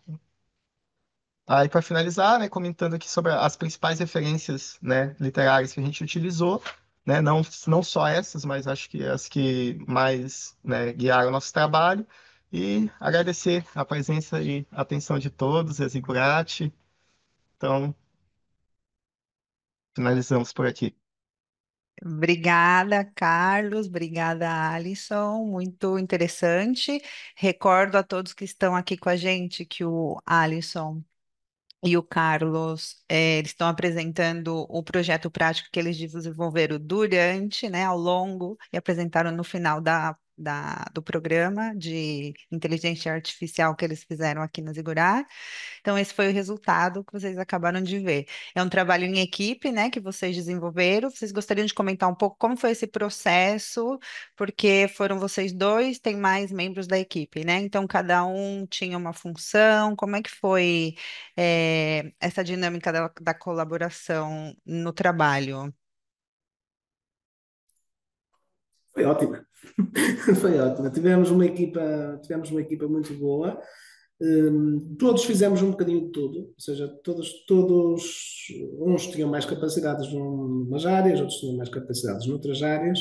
aí para finalizar, né, comentando aqui sobre as principais referências, né, literárias que a gente utilizou, né, não só essas, mas acho que as que mais, né, guiaram o nosso trabalho, e agradecer a presença e a atenção de todos, Exigurati. Então, finalizamos por aqui. Obrigada, Carlos. Obrigada, Alisson. Muito interessante. Recordo a todos que estão aqui com a gente que o Alisson e o Carlos, eles estão apresentando o projeto prático que eles desenvolveram durante, né, ao longo, e apresentaram no final do programa de inteligência artificial que eles fizeram aqui na Zigurar. Então, esse foi o resultado que vocês acabaram de ver. É um trabalho em equipe, né, que vocês desenvolveram. Vocês gostariam de comentar um pouco como foi esse processo? Porque foram vocês dois, tem mais membros da equipe, né? Então, cada um tinha uma função. Como é que foi, essa dinâmica da colaboração no trabalho? Foi ótima. Foi ótima. Tivemos uma equipa muito boa. Todos fizemos um bocadinho de tudo, ou seja, uns tinham mais capacidades numas áreas, outros tinham mais capacidades noutras áreas.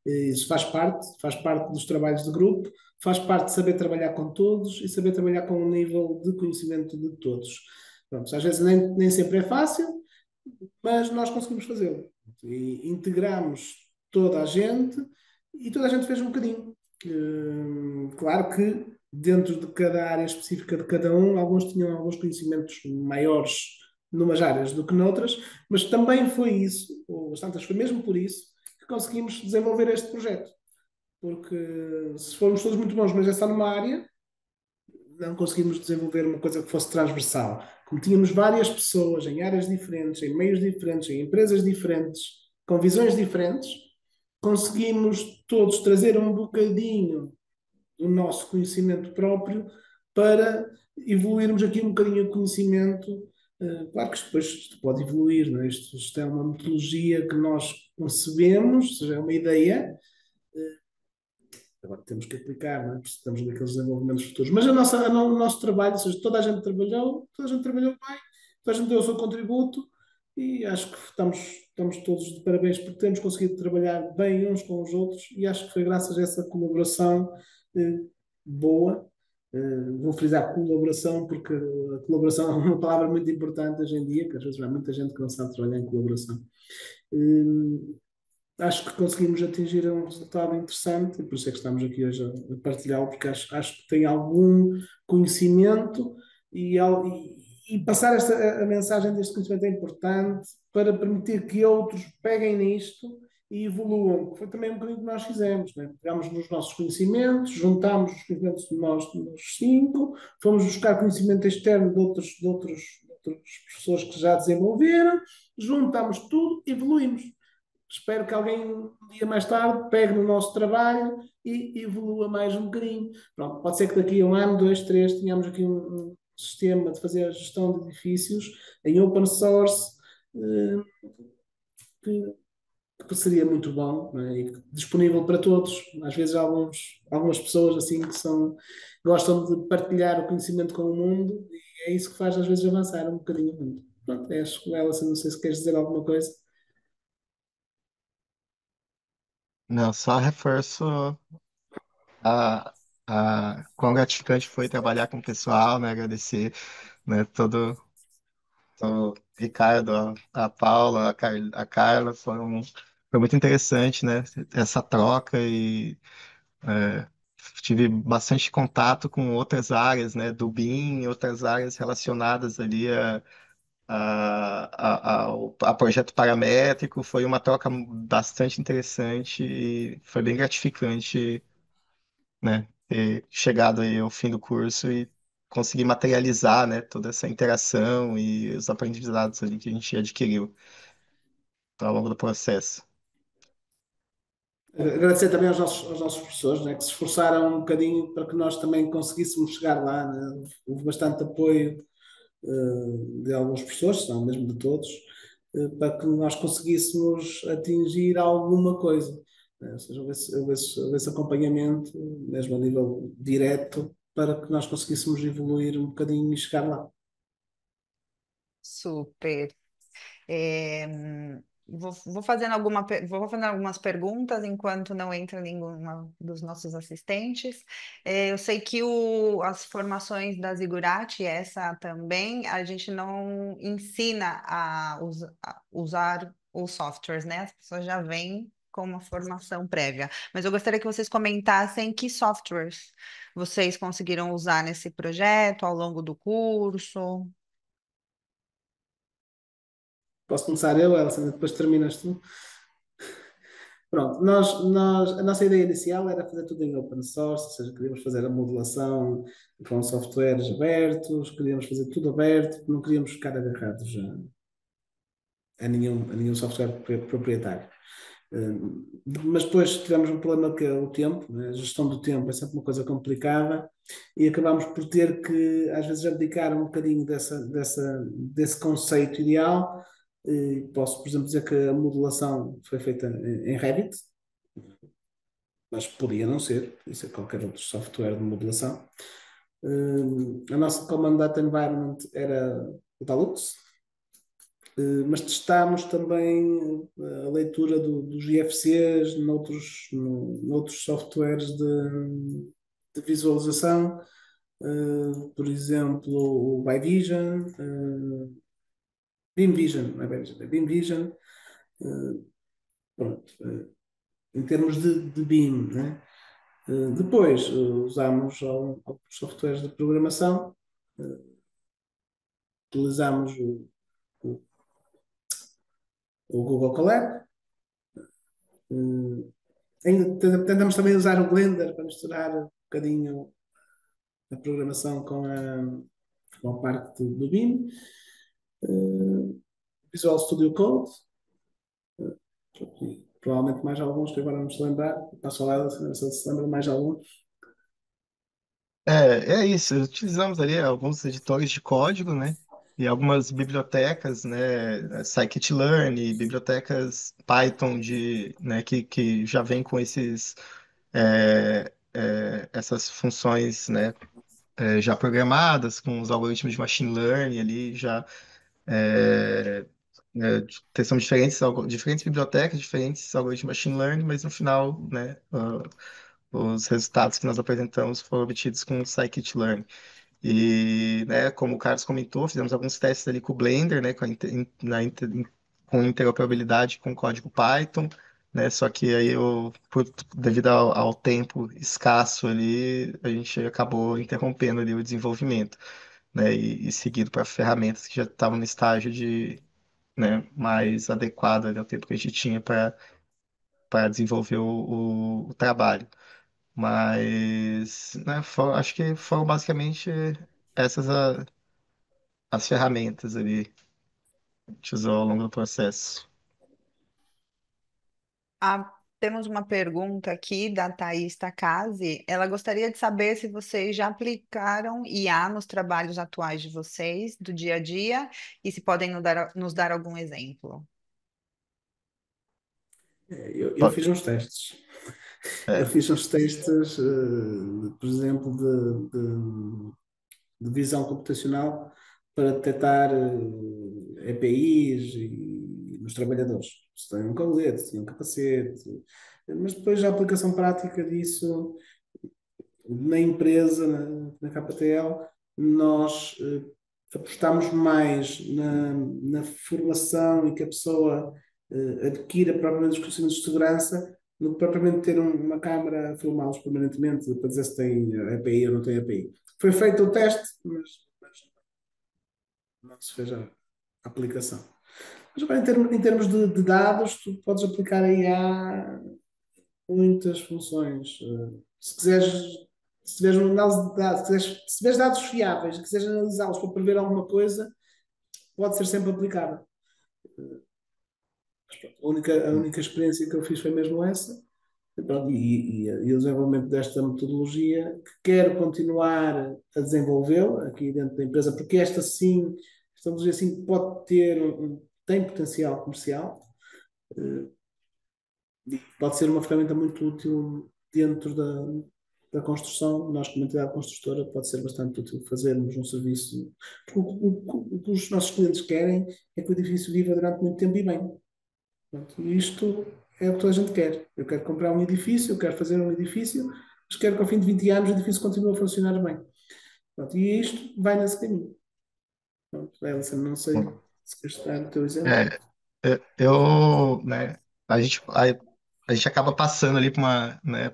Isso faz parte dos trabalhos de grupo, faz parte de saber trabalhar com todos e saber trabalhar com um nível de conhecimento de todos. Pronto, às vezes nem sempre é fácil, mas nós conseguimos fazê-lo. E integramos toda a gente e toda a gente fez um bocadinho. Claro que dentro de cada área específica de cada um, alguns tinham alguns conhecimentos maiores numas áreas do que noutras, mas também foi isso, ou às tantas foi mesmo por isso, que conseguimos desenvolver este projeto. Porque se formos todos muito bons, mas é só numa área, não conseguimos desenvolver uma coisa que fosse transversal. Como tínhamos várias pessoas em áreas diferentes, em meios diferentes, em empresas diferentes, com visões diferentes, conseguimos todos trazer um bocadinho do nosso conhecimento próprio para evoluirmos aqui um bocadinho o conhecimento. Claro que depois isto pode evoluir, não é? Isto é uma metodologia que nós concebemos, ou seja, é uma ideia. Agora temos que aplicar, não é? Precisamos daqueles desenvolvimentos futuros. Mas o nosso trabalho, ou seja, toda a gente trabalhou bem, toda a gente deu o seu contributo e acho que estamos todos de parabéns porque temos conseguido trabalhar bem uns com os outros e acho que foi graças a essa colaboração eh, boa. Vou frisar colaboração porque a colaboração é uma palavra muito importante hoje em dia, que às vezes há muita gente que não sabe trabalhar em colaboração. Acho que conseguimos atingir um resultado interessante, e por isso é que estamos aqui hoje a partilhá-lo, porque acho que tem algum conhecimento e passar a mensagem deste conhecimento é importante para permitir que outros peguem nisto e evoluam. Foi também um bocadinho o que nós fizemos, né? Pegámos nos nossos conhecimentos, juntámos os conhecimentos de nós cinco, fomos buscar conhecimento externo de outros professores que já desenvolveram, juntámos tudo, evoluímos. Espero que alguém, um dia mais tarde, pegue no nosso trabalho e evolua mais um bocadinho. Pronto, pode ser que daqui a um ano, dois, três, tenhamos aqui um sistema de fazer a gestão de edifícios em open source, que que seria muito bom, não é? E disponível para todos. Às vezes há algumas pessoas assim que gostam de partilhar o conhecimento com o mundo e é isso que faz às vezes avançar um bocadinho o mundo. Pronto, é acho que ela, não sei se queres dizer alguma coisa. Não, só reforço a, quão gratificante foi trabalhar com o pessoal, né? Agradecer, né, todo o Ricardo, a Paula, a Carla, foi muito interessante, né? Essa troca e tive bastante contato com outras áreas, né? Do BIM, outras áreas relacionadas ali a projeto paramétrico. Foi uma troca bastante interessante e foi bem gratificante, né, ter chegado aí ao fim do curso e conseguir materializar, né, toda essa interação e os aprendizados ali que a gente adquiriu ao longo do processo. Agradecer também aos nossos professores, né, que se esforçaram um bocadinho para que nós também conseguíssemos chegar lá, né? Houve bastante apoio de alguns professores, se não mesmo de todos, para que nós conseguíssemos atingir alguma coisa. Né? Ou seja, houvesse acompanhamento, mesmo a nível direto, para que nós conseguíssemos evoluir um bocadinho e chegar lá. Super. É, vou fazendo algumas perguntas enquanto não entra nenhuma dos nossos assistentes. Eu sei que as formações da Zigurati, essa também, a gente não ensina a usar os softwares, né? As pessoas já vêm com uma formação prévia. Mas eu gostaria que vocês comentassem que softwares vocês conseguiram usar nesse projeto ao longo do curso. Posso começar eu, Elsa, depois terminas tu. Pronto, a nossa ideia inicial era fazer tudo em open source, ou seja, queríamos fazer a modelação com softwares abertos, queríamos fazer tudo aberto, não queríamos ficar agarrados a nenhum software proprietário. Mas depois tivemos um problema que é o tempo, né? A gestão do tempo é sempre uma coisa complicada e acabámos por ter que, às vezes, abdicar um bocadinho desse conceito ideal. Posso, por exemplo, dizer que a modelação foi feita em Revit, mas podia não ser, isso é qualquer outro software de modelação. A nossa Common Data Environment era o Dalux, mas testámos também a leitura dos IFCs noutros softwares de visualização, por exemplo, o ByVision, BeamVision, não é ByVision, é BeamVision, pronto, em termos de BIM, né? Depois usámos alguns softwares de programação, utilizamos o, o Google Colab, ainda tentamos também usar o Blender para misturar um bocadinho a programação com a parte do BIM, Visual Studio Code, e provavelmente mais alguns que agora não me estou a lembrar, passo ao lado se lembra de mais alguns. É isso, utilizamos ali alguns editores de código, né? E algumas bibliotecas, né? Scikit-learn, bibliotecas Python né? Que já vem com essas funções, né? Já programadas, com os algoritmos de machine learning ali, já é, são diferentes bibliotecas, diferentes algoritmos de machine learning, mas no final, né? Os resultados que nós apresentamos foram obtidos com o scikit-learn. E, né, como o Carlos comentou, fizemos alguns testes ali com o Blender, né, com interoperabilidade com código Python, né, só que aí, devido ao tempo escasso ali, a gente acabou interrompendo ali o desenvolvimento, né, e seguindo para ferramentas que já estavam no estágio de, né, mais adequado ali ao tempo que a gente tinha para desenvolver o trabalho. Mas, né, acho que foram basicamente essas as ferramentas ali que a gente usou ao longo do processo. Temos uma pergunta aqui da Thaís Takase. Ela gostaria de saber se vocês já aplicaram IA nos trabalhos atuais de vocês, do dia a dia, e se podem nos dar algum exemplo. Eu fiz uns testes. Eu É, fiz uns testes, por exemplo, de visão computacional para detectar EPIs nos trabalhadores. Se têm um colete, se têm um capacete. Mas depois a aplicação prática disso na empresa, na KPTL, nós apostamos mais na formação e que a pessoa adquira propriamente os conhecimentos de segurança do que propriamente ter uma câmara a filmá-los permanentemente para dizer se tem EPI ou não tem EPI. Foi feito o teste, mas não se fez a aplicação. Mas agora, em termos de dados, tu podes aplicar aí a muitas funções. Se quiseres, se tiveres uma análise de dados, se tiveres dados fiáveis e quiseres analisá-los para prever alguma coisa, pode ser sempre aplicável. Mas pronto, a única experiência que eu fiz foi mesmo essa. E, pronto, e o desenvolvimento desta metodologia, que quero continuar a desenvolvê-la aqui dentro da empresa, porque esta metodologia sim pode ter tem potencial comercial, e pode ser uma ferramenta muito útil dentro da construção. Nós, como entidade construtora, pode ser bastante útil fazermos um serviço. Porque o que os nossos clientes querem é que o edifício viva durante muito tempo e bem. Portanto, e isto é o que toda a gente quer. Eu quero comprar um edifício, eu quero fazer um edifício, mas quero que ao fim de 20 anos o edifício continue a funcionar bem. Portanto, e isto vai nesse caminho. Pronto, Elsa, não sei se queres dar o teu exemplo. é, né, a gente acaba passando ali por né,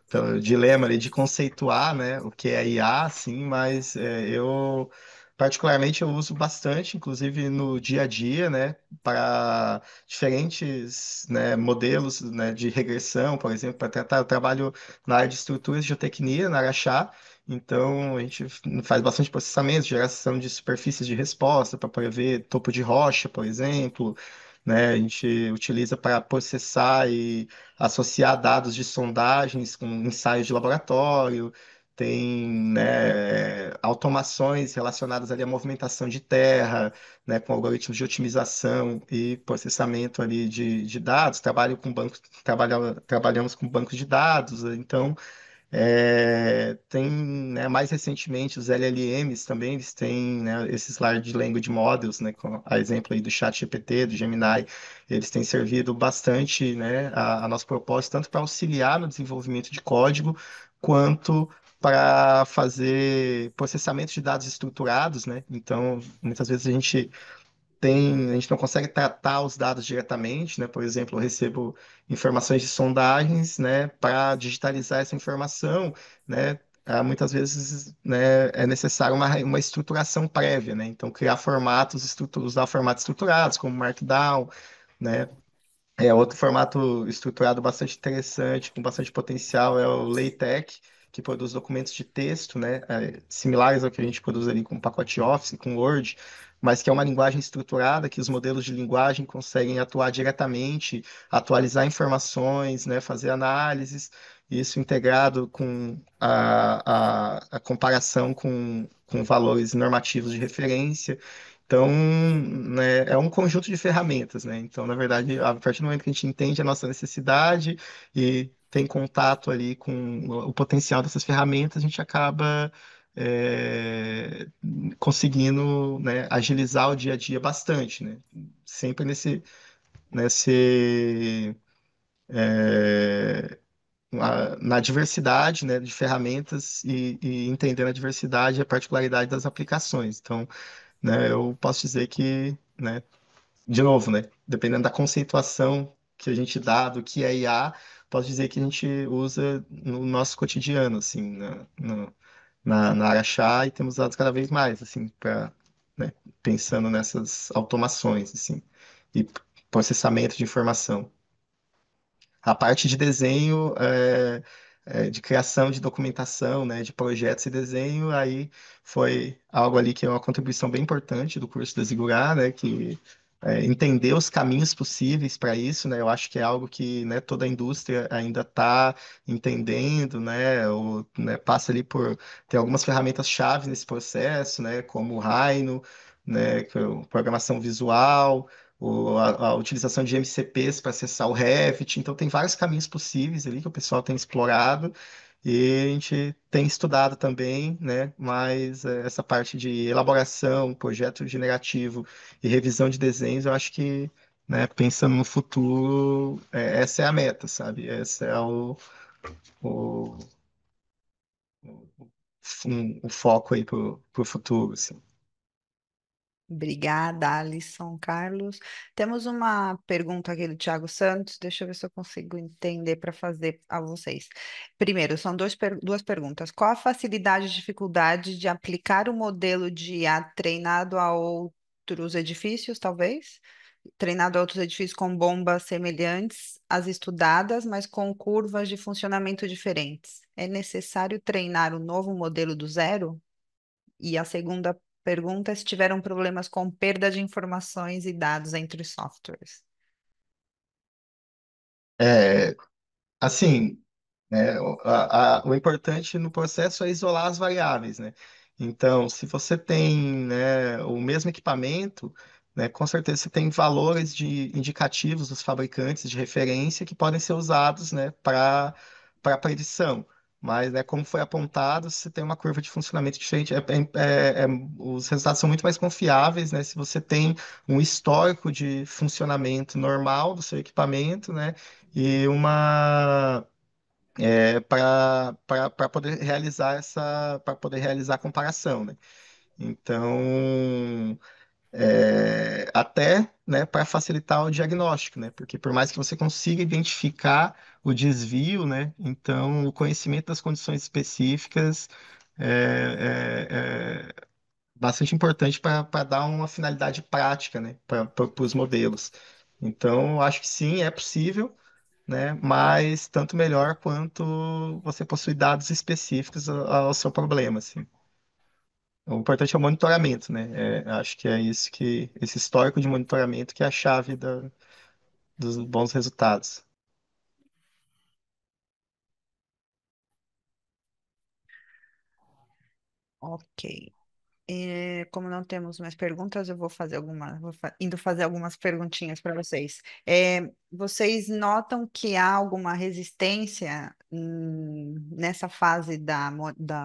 pelo dilema ali de conceituar, né, o que é IA, assim, mas eu particularmente eu uso bastante, inclusive no dia a dia, né, para diferentes, né, modelos, né, de regressão, por exemplo, para tratar, eu trabalho na área de estruturas de geotecnia, na Araxá. Então, a gente faz bastante processamento, geração de superfícies de resposta para prever topo de rocha, por exemplo, né? A gente utiliza para processar e associar dados de sondagens com ensaios de laboratório. Tem, né, automações relacionadas ali à movimentação de terra, né, com algoritmos de otimização e processamento ali de dados. Trabalhamos com bancos de dados, então tem, né, mais recentemente os LLMs também, eles têm, né, esses Large Language Models, né, com a exemplo aí do ChatGPT, do Gemini, eles têm servido bastante, né, a nosso propósito, tanto para auxiliar no desenvolvimento de código, quanto para fazer processamento de dados estruturados, né? Então, muitas vezes a gente não consegue tratar os dados diretamente, né? Por exemplo, eu recebo informações de sondagens, né? Para digitalizar essa informação, né? Muitas vezes, né, é necessário uma estruturação prévia, né? Então, criar usar formatos estruturados, como Markdown, né? Outro formato estruturado bastante interessante, com bastante potencial, é o LaTeX, que produz documentos de texto, né, similares ao que a gente produz ali com o pacote Office, com Word, mas que é uma linguagem estruturada, que os modelos de linguagem conseguem atuar diretamente, atualizar informações, né, fazer análises, isso integrado com a comparação com valores normativos de referência. Então, né, é um conjunto de ferramentas, né? Então, na verdade, a partir do momento que a gente entende a nossa necessidade e tem contato ali com o potencial dessas ferramentas, a gente acaba é, conseguindo, né, agilizar o dia a dia bastante, né? Sempre nesse na diversidade, né, de ferramentas e entendendo a diversidade e a particularidade das aplicações. Então, né, eu posso dizer que, né, de novo, né? Dependendo da conceituação que a gente dá do que é IA, posso dizer que a gente usa no nosso cotidiano, assim, na Araxá e temos usado cada vez mais, assim, para, né, pensando nessas automações, assim, e processamento de informação. a parte de desenho, de criação de documentação, né, de projetos e desenho, aí foi algo ali que é uma contribuição bem importante do curso da Zigurá, né, que entender os caminhos possíveis para isso, né, eu acho que é algo que, né, toda a indústria ainda está entendendo, né, ou, né, passa ali por ter algumas ferramentas-chave nesse processo, né, como o Rhino, né, que é programação visual, a utilização de MCPs para acessar o Revit. Então, tem vários caminhos possíveis ali que o pessoal tem explorado e a gente tem estudado também, né? Mas essa parte de elaboração, projeto generativo e revisão de desenhos, eu acho que, né, pensando no futuro, essa é a meta, sabe? Esse é o, o foco aí para o futuro, assim. Obrigada, Alisson, Carlos. Temos uma pergunta aqui do Thiago Santos, deixa eu ver se eu consigo entender para fazer a vocês. Primeiro, são duas perguntas. Qual a facilidade e dificuldade de aplicar o modelo de IA treinado a outros edifícios, talvez? Treinado a outros edifícios com bombas semelhantes às estudadas, mas com curvas de funcionamento diferentes. É necessário treinar o novo modelo do zero? E a segunda pergunta é se tiveram problemas com perda de informações e dados entre os softwares. É, assim, né? O importante no processo é isolar as variáveis, né? Então, se você tem, né, o mesmo equipamento, né, com certeza você tem valores de indicativos dos fabricantes de referência que podem ser usados, né, para predição. Mas, né, como foi apontado, você tem uma curva de funcionamento diferente. Os resultados são muito mais confiáveis, né, se você tem um histórico de funcionamento normal do seu equipamento, né, e uma para poder realizar a comparação, né? Então, até, né, para facilitar o diagnóstico, né? Porque por mais que você consiga identificar o desvio, né? Então, o conhecimento das condições específicas é bastante importante para dar uma finalidade prática, né? Para os modelos. Então, eu acho que sim, é possível, né? Mas tanto melhor quanto você possui dados específicos ao seu problema, assim. O importante é o monitoramento, né? Acho que é isso que esse histórico de monitoramento que é a chave dos bons resultados. Ok. Como não temos mais perguntas, eu vou fazer indo fazer algumas perguntinhas para vocês. Vocês notam que há alguma resistência nessa fase da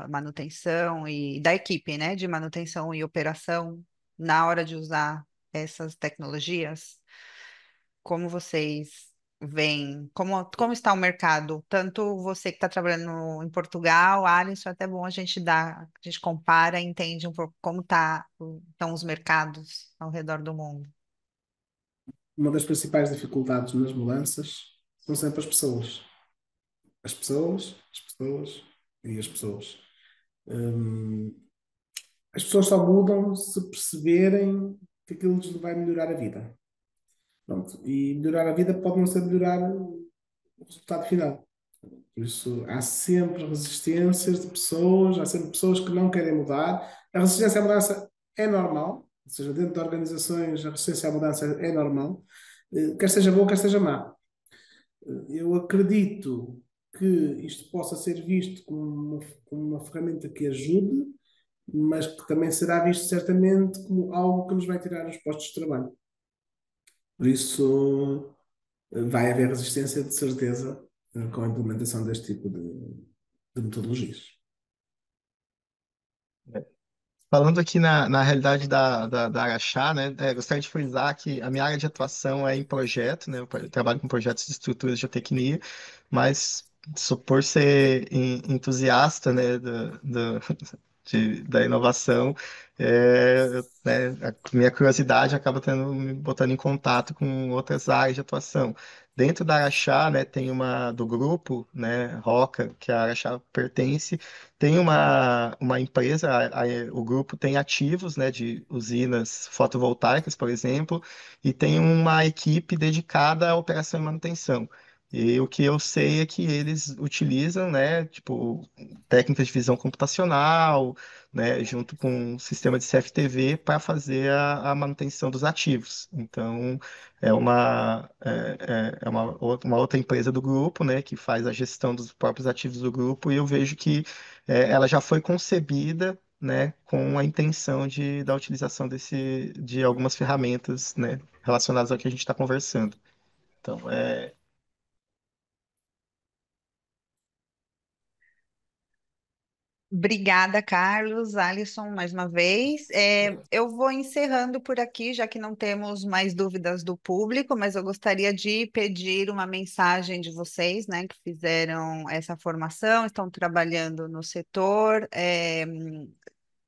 manutenção e da equipe, né, de manutenção e operação na hora de usar essas tecnologias? Como vocês veem, como está o mercado? Tanto você que está trabalhando em Portugal, Alisson, é até bom a gente compara e entende um pouco como estão os mercados ao redor do mundo. Uma das principais dificuldades nas mudanças são sempre as pessoas. As pessoas e as pessoas. Hum, as pessoas só mudam se perceberem que aquilo lhes vai melhorar a vida. Pronto. E melhorar a vida pode não ser melhorar o resultado final. Por isso, há sempre resistências de pessoas, há sempre pessoas que não querem mudar. A resistência à mudança é normal, ou seja, dentro de organizações, a resistência à mudança é normal, quer seja boa, quer seja má. Eu acredito que isto possa ser visto como uma ferramenta que ajude, mas que também será visto certamente como algo que nos vai tirar os postos de trabalho. Por isso, vai haver resistência, de certeza, com a implementação deste tipo de metodologias. Falando aqui na realidade da Araxá, né, gostaria de frisar que a minha área de atuação é em projeto, né, eu trabalho com projetos de estruturas de geotecnia, mas por ser entusiasta, né, da inovação, né, a minha curiosidade acaba me botando em contato com outras áreas de atuação. Dentro da Araxá, né, tem uma do grupo, né, Roca, que a Araxá pertence, tem uma empresa, o grupo tem ativos, né, de usinas fotovoltaicas, por exemplo, e tem uma equipe dedicada à operação e manutenção. E o que eu sei é que eles utilizam, né, tipo, técnicas de visão computacional, né, junto com o sistema de CFTV para fazer a manutenção dos ativos. Então, uma outra empresa do grupo, né, que faz a gestão dos próprios ativos do grupo, e eu vejo que ela já foi concebida, né, com a intenção da utilização de algumas ferramentas, né, relacionadas ao que a gente está conversando. Então, Obrigada, Carlos, Alisson, mais uma vez. Eu vou encerrando por aqui, já que não temos mais dúvidas do público, mas eu gostaria de pedir uma mensagem de vocês, né, que fizeram essa formação, estão trabalhando no setor,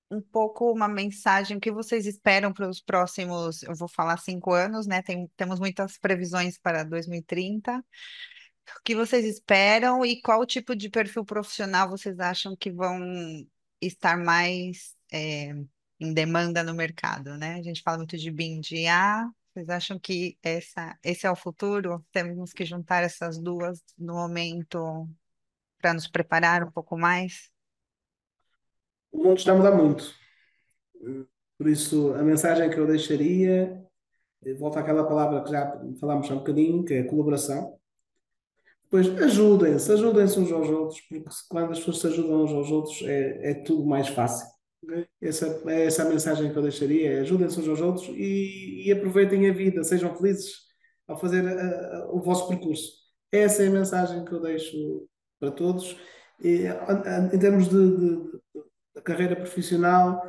um pouco uma mensagem, o que vocês esperam para os próximos, eu vou falar 5 anos, né? Temos muitas previsões para 2030. O que vocês esperam e qual tipo de perfil profissional vocês acham que vão estar mais em demanda no mercado, né? A gente fala muito de BIM de A. Vocês acham que esse é o futuro? Temos que juntar essas duas no momento para nos preparar um pouco mais? O mundo está a mudar muito. Por isso, a mensagem que eu deixaria, volta àquela palavra que já falámos há um bocadinho, que é colaboração. Pois ajudem-se uns aos outros, porque quando as pessoas se ajudam uns aos outros é tudo mais fácil. Ok? Essa é a mensagem que eu deixaria: ajudem-se uns aos outros e aproveitem a vida, sejam felizes ao fazer o vosso percurso. Essa é a mensagem que eu deixo para todos. Em termos de carreira profissional,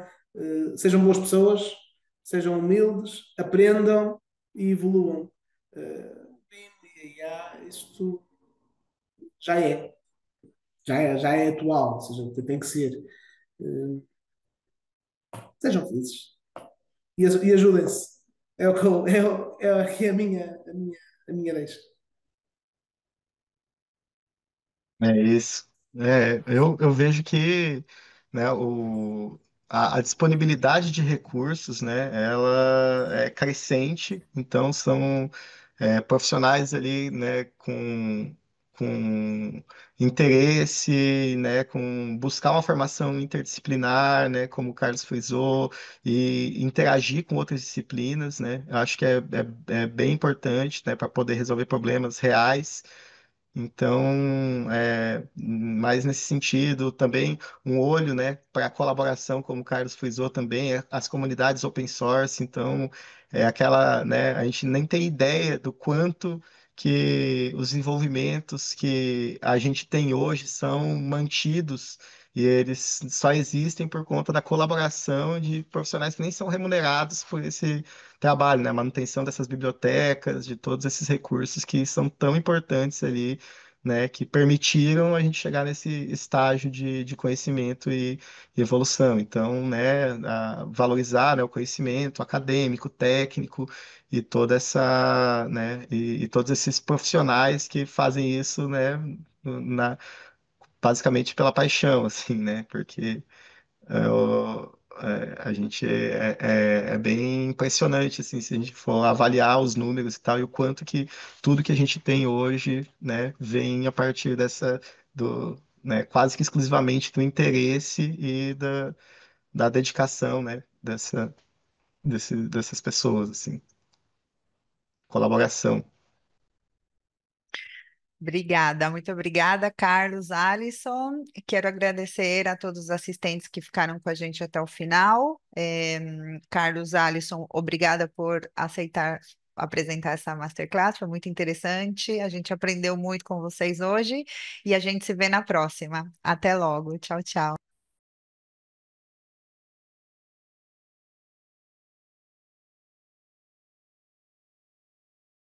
sejam boas pessoas, sejam humildes, aprendam e evoluam. E isto já é, já é atual, ou seja, tem que ser. Eh, Sejam felizes e ajudem-se. É o que é aqui a minha deixa. É isso. Eu vejo que, né, a disponibilidade de recursos, né, ela é crescente, então são profissionais ali, né, com interesse, né, com buscar uma formação interdisciplinar, né, como o Carlos frisou, e interagir com outras disciplinas, né, eu acho que é bem importante, né, para poder resolver problemas reais. Então, mais nesse sentido, também um olho, né, para a colaboração, como o Carlos frisou também, as comunidades open source. Então, é aquela, né, a gente nem tem ideia do quanto que os desenvolvimentos que a gente tem hoje são mantidos e eles só existem por conta da colaboração de profissionais que nem são remunerados por esse trabalho, né, manutenção dessas bibliotecas, de todos esses recursos que são tão importantes ali, né, que permitiram a gente chegar nesse estágio de conhecimento e evolução. Então, né, valorizar, né, o conhecimento acadêmico, técnico e toda essa, né, e todos esses profissionais que fazem isso, né, na, basicamente pela paixão, assim, né, porque a gente é bem impressionante assim, se a gente for avaliar os números e tal, e o quanto que tudo que a gente tem hoje, né, vem a partir né, quase que exclusivamente do interesse e da dedicação, né, dessas pessoas, assim, colaboração. Obrigada, muito obrigada, Carlos, Alisson. Quero agradecer a todos os assistentes que ficaram com a gente até o final. Carlos, Alisson, obrigada por aceitar apresentar essa masterclass, foi muito interessante. A gente aprendeu muito com vocês hoje e a gente se vê na próxima. Até logo, tchau, tchau.